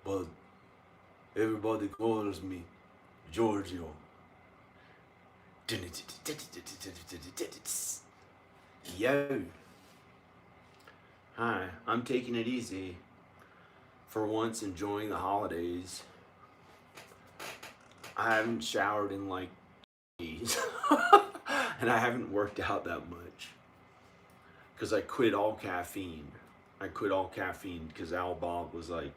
but everybody calls me Giorgio. Yo. Hi, I'm taking it easy. For once, enjoying the holidays. I haven't showered in like days. And I haven't worked out that much. Because I quit all caffeine. I quit all caffeine because Al Bob was like,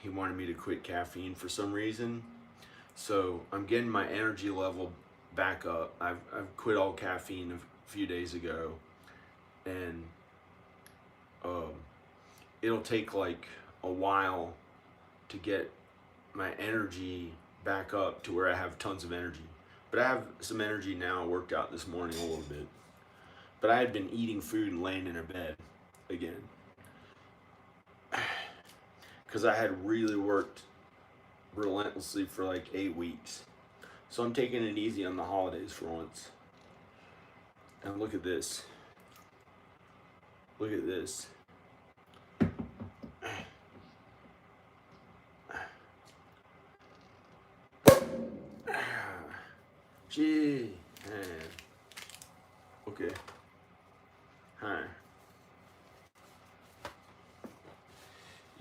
he wanted me to quit caffeine for some reason. So I'm getting my energy level back up. I've quit all caffeine a few days ago, and um, it'll take like a while to get my energy back up to where I have tons of energy. But I have some energy now. I worked out this morning a little bit. But I had been eating food and laying in a bed again because I had really worked relentlessly for like 8 weeks. So I'm taking it easy on the holidays for once. And look at this. Look at this. Gee. Okay. Hi.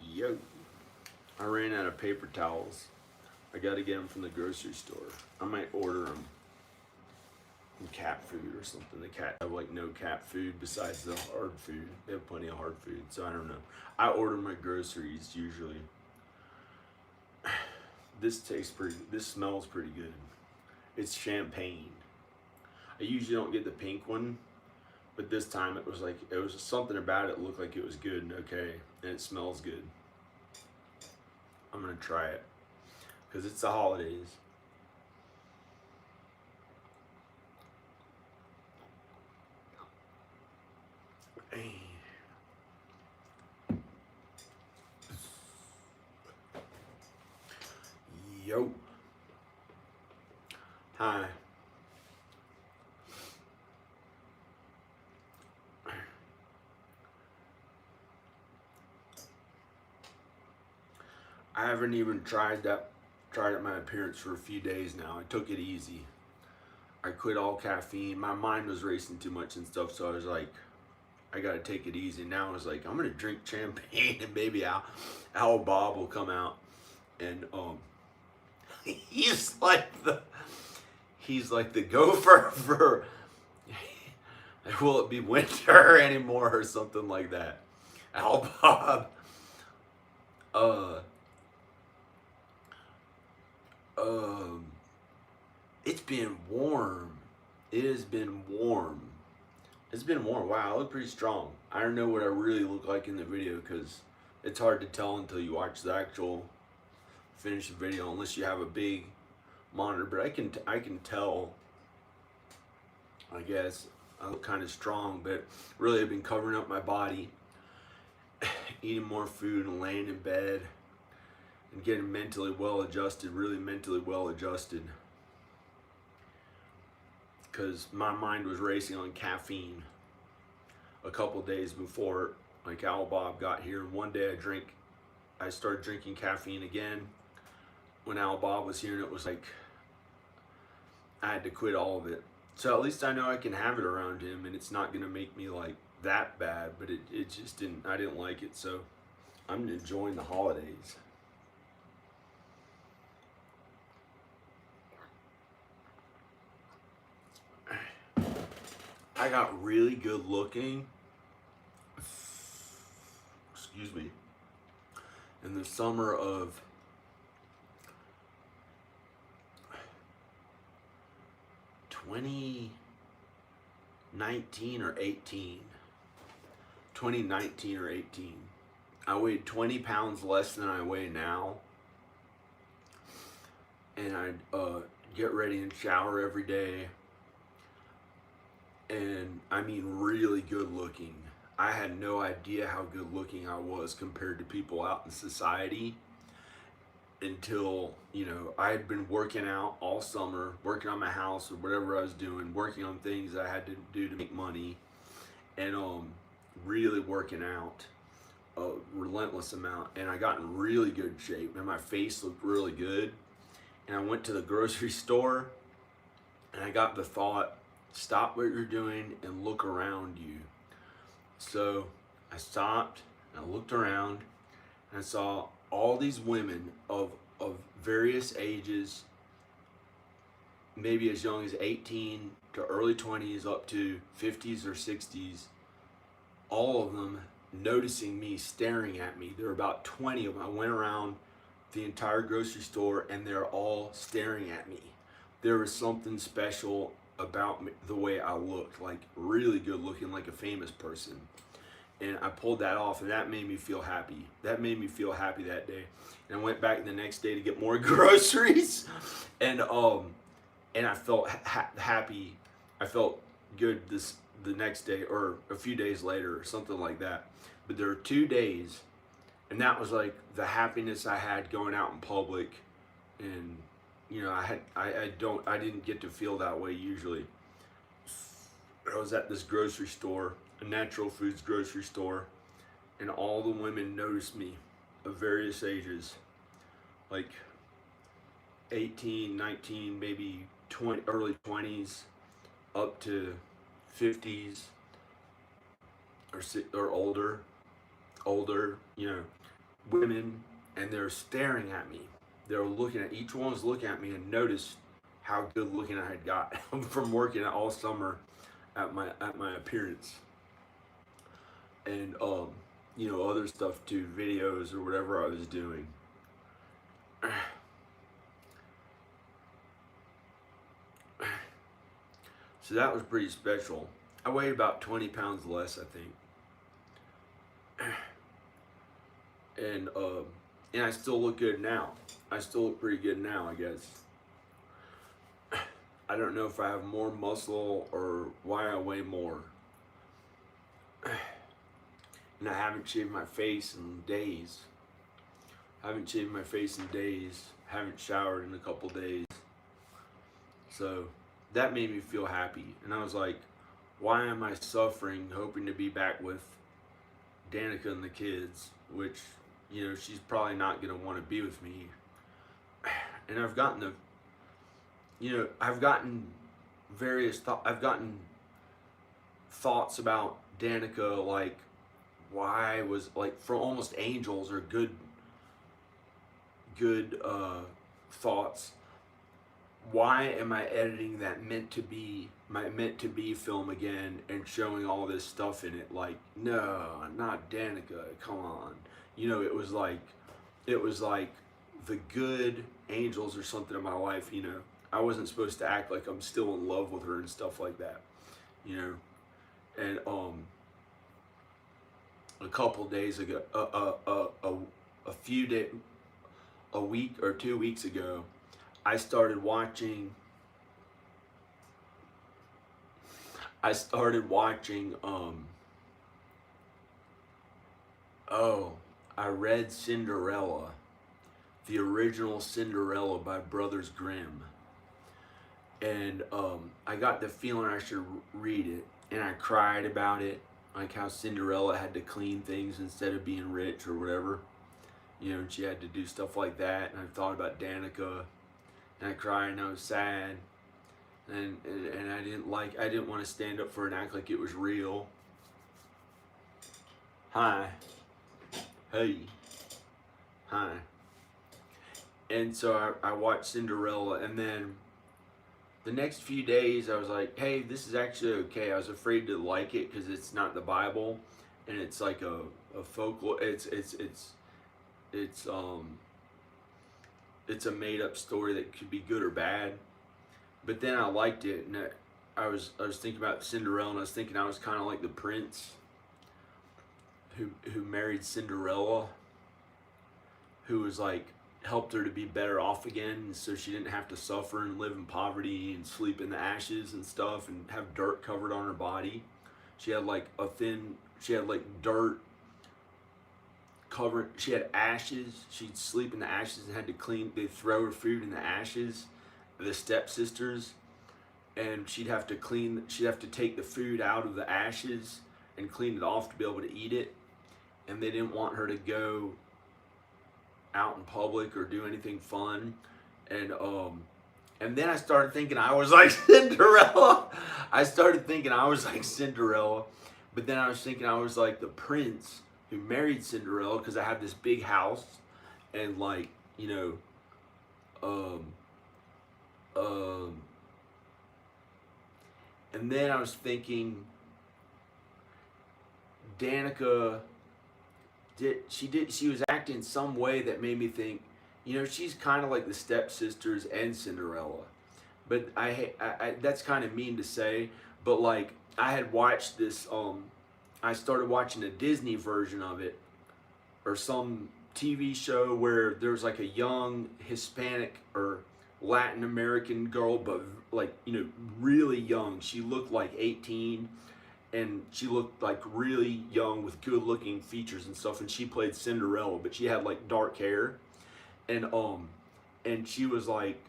Yo. I ran out of paper towels. I gotta get them from the grocery store. I might order them from cat food or something. The cat have like no cat food besides the hard food. They have plenty of hard food, so I don't know. I order my groceries usually. This smells pretty good. It's champagne. I usually don't get the pink one, but this time it was something about it looked like it was good and okay, and it smells good. I'm gonna try it because it's the holidays. Yo. Hi. I haven't even tried my appearance for a few days now. I took it easy. I quit all caffeine. My mind was racing too much and stuff, so I was like, I gotta take it easy. Now I was like, I'm gonna drink champagne and maybe Al Bob will come out and he's like the gopher for will it be winter anymore or something like that. Al Bob. Uh um it's been warm. It has been warm. It's been warm. Wow, I look pretty strong. I don't know what I really look like in the video because it's hard to tell until you watch the actual finished video unless you have a big monitor. But I can tell. I guess I look kind of strong, but really I've been covering up my body, eating more food and laying in bed and getting mentally well adjusted. Really mentally well adjusted. Because my mind was racing on caffeine a couple days before like Al Bob got here. One day I started drinking caffeine again when Al Bob was here, and it was like I had to quit all of it. So at least I know I can have it around him and it's not gonna make me like that bad, but it just I didn't like it, so I'm enjoying the holidays. I got really good looking, excuse me, in the summer of 2019 or 18. 2019 or 18. I weighed 20 pounds less than I weigh now. And I'd get ready and shower every day. And I mean really good looking. I had no idea how good looking I was compared to people out in society until, I had been working out all summer, working on my house or whatever I was doing, working on things I had to do to make money, and really working out. a relentless amount, and I got in really good shape, and my face looked really good. And I went to the grocery store, and I got the thought, stop what you're doing and look around you. So I stopped and I looked around, and I saw all these women of various ages, maybe as young as 18 to early 20s up to 50s or 60s, all of them noticing me, staring at me. There were about 20 of them. I went around the entire grocery store and they're all staring at me. There was something special about me, the way I looked, like really good looking, like a famous person. And I pulled that off, and that made me feel happy. That made me feel happy that day. And I went back the next day to get more groceries, and I felt happy. I felt good the next day, or a few days later, or something like that. But there were 2 days, and that was like the happiness I had going out in public, and you know, I didn't get to feel that way usually. I was at this grocery store, a natural foods grocery store, and all the women noticed me of various ages, like 18, 19, maybe 20, early 20s, up to 50s or older, you know, women, and they're staring at me. They were looking at, each one was looking at me and noticed how good looking I had got from working all summer at my appearance. And you know, other stuff too, videos or whatever I was doing. So that was pretty special. I weighed about 20 pounds less, I think. And I still look good now. I still look pretty good now, I guess. I don't know if I have more muscle or why I weigh more. And I haven't shaved my face in days. Haven't showered in a couple days. So that made me feel happy. And I was like, why am I suffering hoping to be back with Danica and the kids, which, you know, she's probably not going to want to be with me. And I've gotten thoughts about Danica, like, why was, like, from almost angels or good thoughts. Why am I editing that meant to be film again and showing all this stuff in it? Like, no, not Danica, come on. You know, it was like the good angels or something in my life, you know. I wasn't supposed to act like I'm still in love with her and stuff like that, you know. And a couple days ago, a week or 2 weeks ago, I started watching I read Cinderella, the original Cinderella by Brothers Grimm. And I got the feeling I should read it, and I cried about it, like how Cinderella had to clean things instead of being rich or whatever, you know, and she had to do stuff like that. And I thought about Danica, and I cried, and I was sad, and I didn't want to stand up for it and act like it was real. Hi. Hey. Hi. And so I watched Cinderella, and then the next few days I was like, hey, this is actually okay. I was afraid to like it because it's not the Bible, and it's like a folklore. It's a made up story that could be good or bad. But then I liked it, and I was thinking about Cinderella, and I was thinking I was kind of like the prince who married Cinderella, who was like, helped her to be better off again, so she didn't have to suffer and live in poverty and sleep in the ashes and stuff and have dirt covered on her body. She had like dirt covered, she had ashes, she'd sleep in the ashes and had to clean, they'd throw her food in the ashes, the stepsisters, and she'd have to take the food out of the ashes and clean it off to be able to eat it. and they didn't want her to go out in public or do anything fun. And then I started thinking I was like Cinderella. I started thinking I was like Cinderella, but then I was thinking I was like the prince who married Cinderella because I have this big house and like, you know, um, um, and then I was thinking Danica she was acting some way that made me think, you know, she's kind of like the stepsisters and Cinderella. But I that's kind of mean to say, but like I had watched this I started watching a Disney version of it or some TV show where there's like a young Hispanic or Latin American girl, but like, you know, really young. She looked like 18 and she looked like really young with good looking features and stuff, and she played Cinderella, but she had like dark hair, and she was like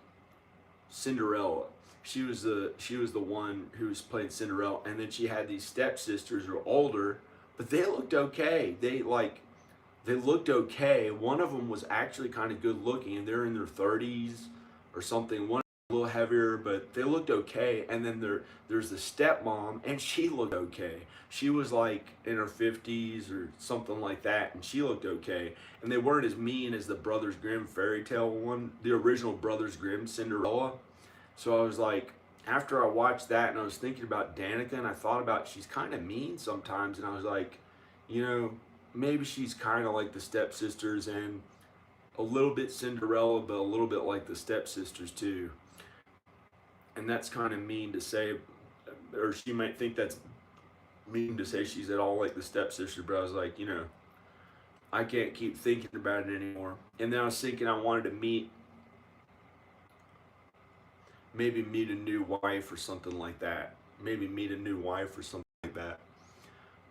Cinderella. She was the one who was playing Cinderella, and then she had these stepsisters who were older, but they looked okay. They looked okay. One of them was actually kind of good looking, and they're in their 30s or something. One a little heavier, but they looked okay. And then there's the stepmom, and she looked okay. She was like in her 50s or something like that, and she looked okay. And they weren't as mean as the Brothers Grimm fairy tale one, the original Brothers Grimm Cinderella. So I was like, after I watched that, and I was thinking about Danica, and I thought about she's kind of mean sometimes, and I was like, you know, maybe she's kind of like the stepsisters and a little bit Cinderella, but a little bit like the stepsisters too. And that's kind of mean to say, or she might think that's mean to say she's at all like the stepsister, but I was like, you know, I can't keep thinking about it anymore. And then I was thinking I wanted to maybe meet a new wife or something like that. Maybe meet a new wife or something like that.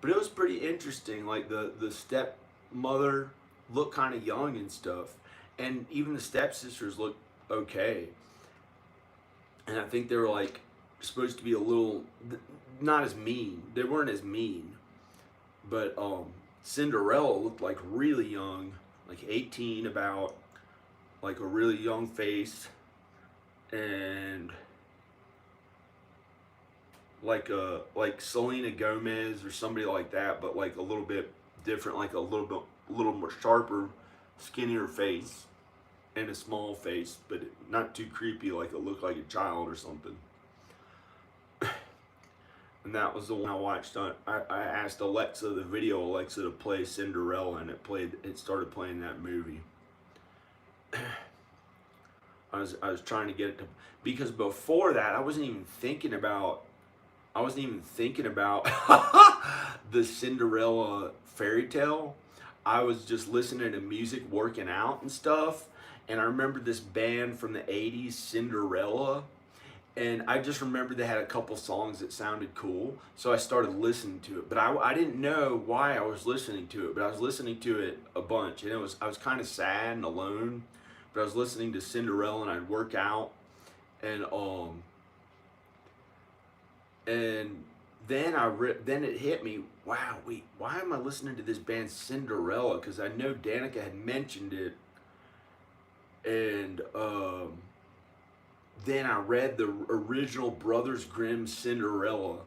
But it was pretty interesting. Like the stepmother looked kind of young and stuff, and even the stepsisters looked okay. And I think they were like supposed to be a little not as mean. They weren't as mean, but Cinderella looked like really young, like 18 about, like a really young face, and like Selena Gomez or somebody like that, but like a little bit different, like a little more sharper, skinnier face, and a small face, but not too creepy, like it looked like a child or something. And that was the one I watched on. I asked Alexa, the video Alexa, to play Cinderella, and it started playing that movie. I was trying to get it to, because before that I wasn't even thinking about the Cinderella fairy tale. I was just listening to music, working out and stuff. And I remember this band from the 80s, Cinderella. And I just remember they had a couple songs that sounded cool. So I started listening to it. But I didn't know why I was listening to it. But I was listening to it a bunch. And I was kind of sad and alone. But I was listening to Cinderella, and I'd work out. And then it hit me, wow, wait, why am I listening to this band Cinderella? Because I know Danica had mentioned it, and then I read the original Brothers Grimm Cinderella.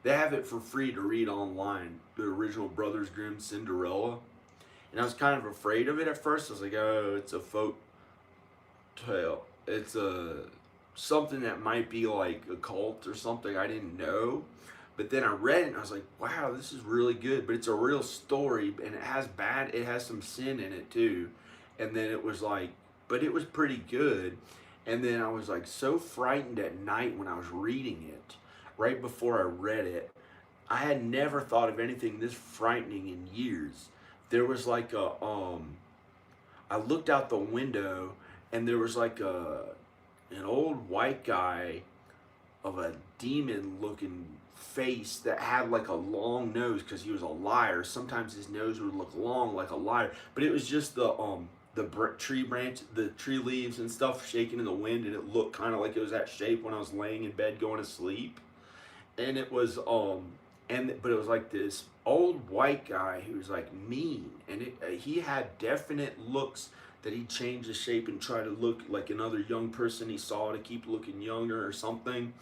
They have it for free to read online, the original Brothers Grimm Cinderella. And I was kind of afraid of it at first. I was like, oh, it's a folk tale. It's something that might be like a cult or something. I didn't know. But then I read it and I was like, wow, this is really good. But it's a real story, and it has some sin in it too. And then it was like, but it was pretty good. And then I was like so frightened at night when I was reading it, right before I read it. I had never thought of anything this frightening in years. There was like I looked out the window, and there was like an old white guy of a demon looking face that had like a long nose, because he was a liar. Sometimes his nose would look long like a liar, but it was just the tree leaves and stuff shaking in the wind, and it looked kind of like it was that shape when I was laying in bed going to sleep. And it was but it was like this old white guy who was like mean, and he had definite looks that he changed the shape and try to look like another young person he saw to keep looking younger or something.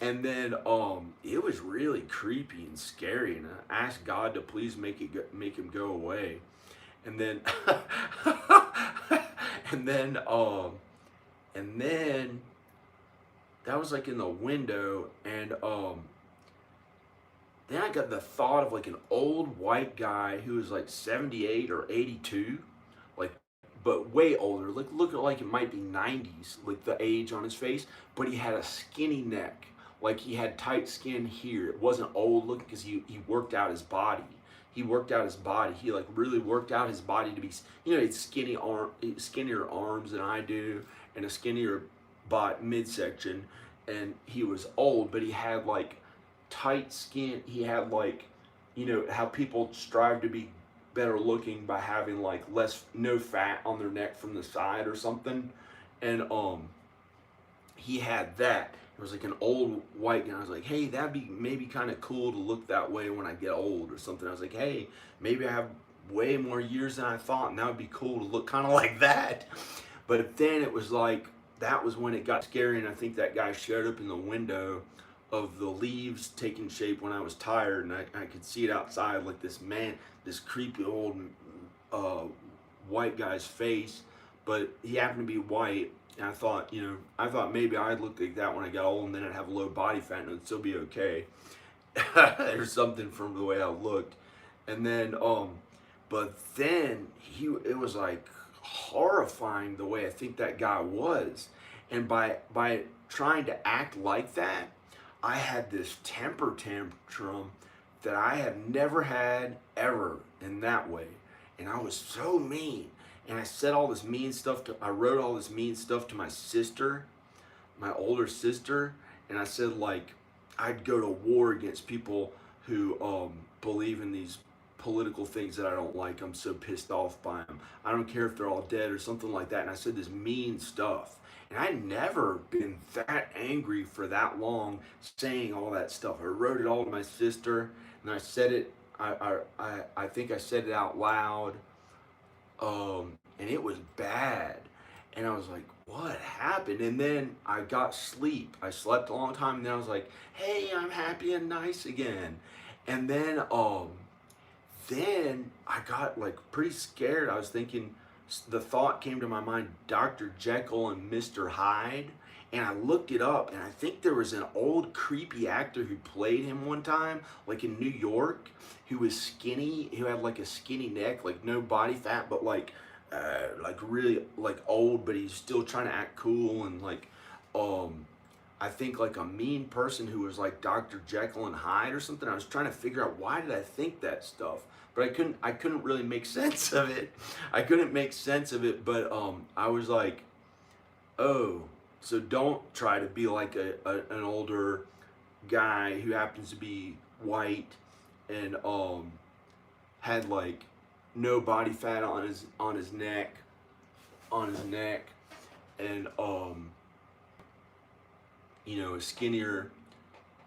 And then it was really creepy and scary, and I asked God to please make him go away. And then and then and then that was like in the window, and then I got the thought of like an old white guy who was like 78 or 82, like, but way older. Like, look at like it might be 90s, like the age on his face, but he had a skinny neck. Like he had tight skin here. It wasn't old looking because he worked out his body. He worked out his body. He like really worked out his body to be, he had skinnier arms than I do, and a skinnier midsection. And he was old, but he had like tight skin. He had like, how people strive to be better looking by having like no fat on their neck from the side or something. And he had that. It was like an old white guy. I was like, hey, that'd be maybe kind of cool to look that way when I get old or something. I was like, hey, maybe I have way more years than I thought, and that would be cool to look kind of like that. But then it was like, that was when it got scary, and I think that guy showed up in the window of the leaves taking shape when I was tired, and I could see it outside, like this creepy old white guy's face, but he happened to be white. And I thought maybe I'd look like that when I got old, and then I'd have low body fat and it'd still be okay. Or something from the way I looked. And then, but then it was like horrifying the way I think that guy was. And by trying to act like that, I had this temper tantrum that I have never had ever in that way. And I was so mean. And I said all this mean stuff I wrote all this mean stuff to my sister, my older sister, and I said like I'd go to war against people who believe in these political things that I don't like. I'm so pissed off by them. I don't care if they're all dead or something like that. And I said this mean stuff. And I'd never been that angry for that long saying all that stuff. I wrote it all to my sister, and I said it, I think I said it out loud. And it was bad. And I was like, what happened? And then I got sleep. I slept a long time, and then I was like, hey, I'm happy and nice again. And then I got like pretty scared. I was thinking, the thought came to my mind, Dr. Jekyll and Mr. Hyde. And I looked it up, and I think there was an old creepy actor who played him one time, like in New York, who was skinny, who had like a skinny neck, like no body fat, but like really like old, but he's still trying to act cool, and like I think like a mean person who was like Dr. Jekyll and Hyde or something. I was trying to figure out, why did I think that stuff, but I couldn't really make sense of it. I couldn't make sense of it, but I was like, oh, so don't try to be like an older guy who happens to be white and had like no body fat on his neck, and a skinnier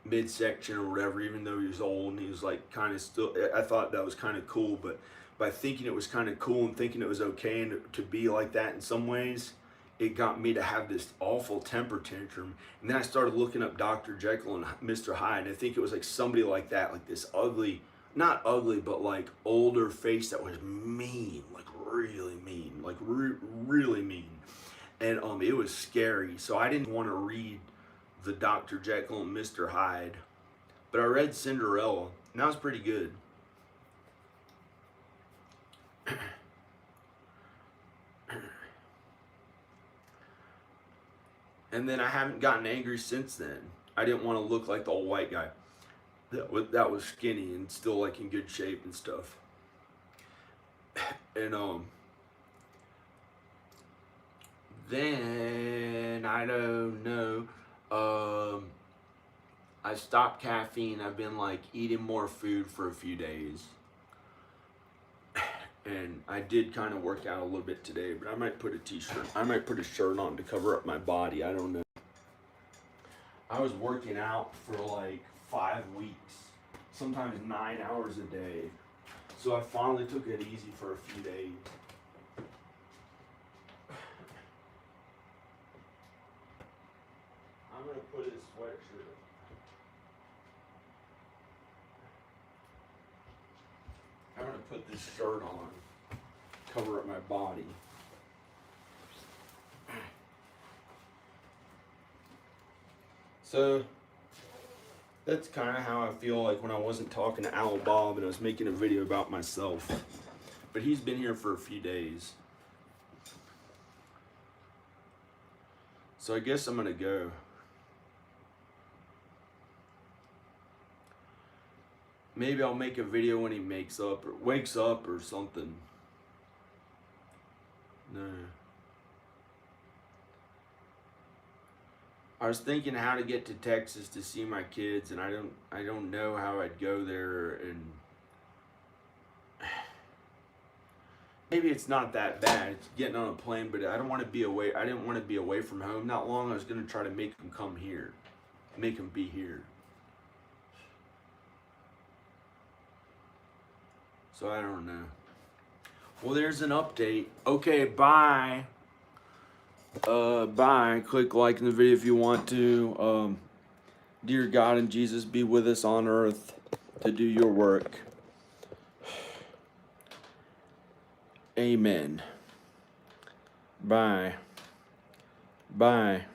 midsection or whatever. Even though he was old, and he was like kind of still. I thought that was kind of cool, but by thinking it was kind of cool and thinking it was okay and to be like that in some ways, it got me to have this awful temper tantrum. And then I started looking up Dr. Jekyll and Mr. Hyde, and I think it was like somebody like that, like this ugly, not ugly, but like older face that was mean, like really mean, like really mean. And it was scary. So I didn't want to read the Dr. Jekyll and Mr. Hyde, but I read Cinderella, and that was pretty good. And then I haven't gotten angry since then. I didn't want to look like the old white guy that was skinny and still like in good shape and stuff. And then I don't know. I stopped caffeine. I've been like eating more food for a few days. And I did kind of work out a little bit today, but I might put a t-shirt. I might put a shirt on to cover up my body. I don't know. I was working out for like 5 weeks sometimes 9 hours a day. So I finally took it easy for a few days. I'm gonna put his sweatshirt. I'm gonna put this shirt on, cover up my body. So that's kind of how I feel like when I wasn't talking to Owl Bob and I was making a video about myself. But he's been here for a few days. So I guess I'm gonna go. Maybe I'll make a video when he wakes up or something. No. I was thinking how to get to Texas to see my kids, and I don't know how I'd go there, and maybe it's not that bad. It's getting on a plane, but I don't want to be away. I didn't want to be away from home that long. I was gonna try to make them come here, make them be here. So I don't know. Well, there's an update. Okay, bye. Bye. Click like in the video if you want to. Dear God and Jesus, be with us on earth to do your work. Amen. Bye. Bye.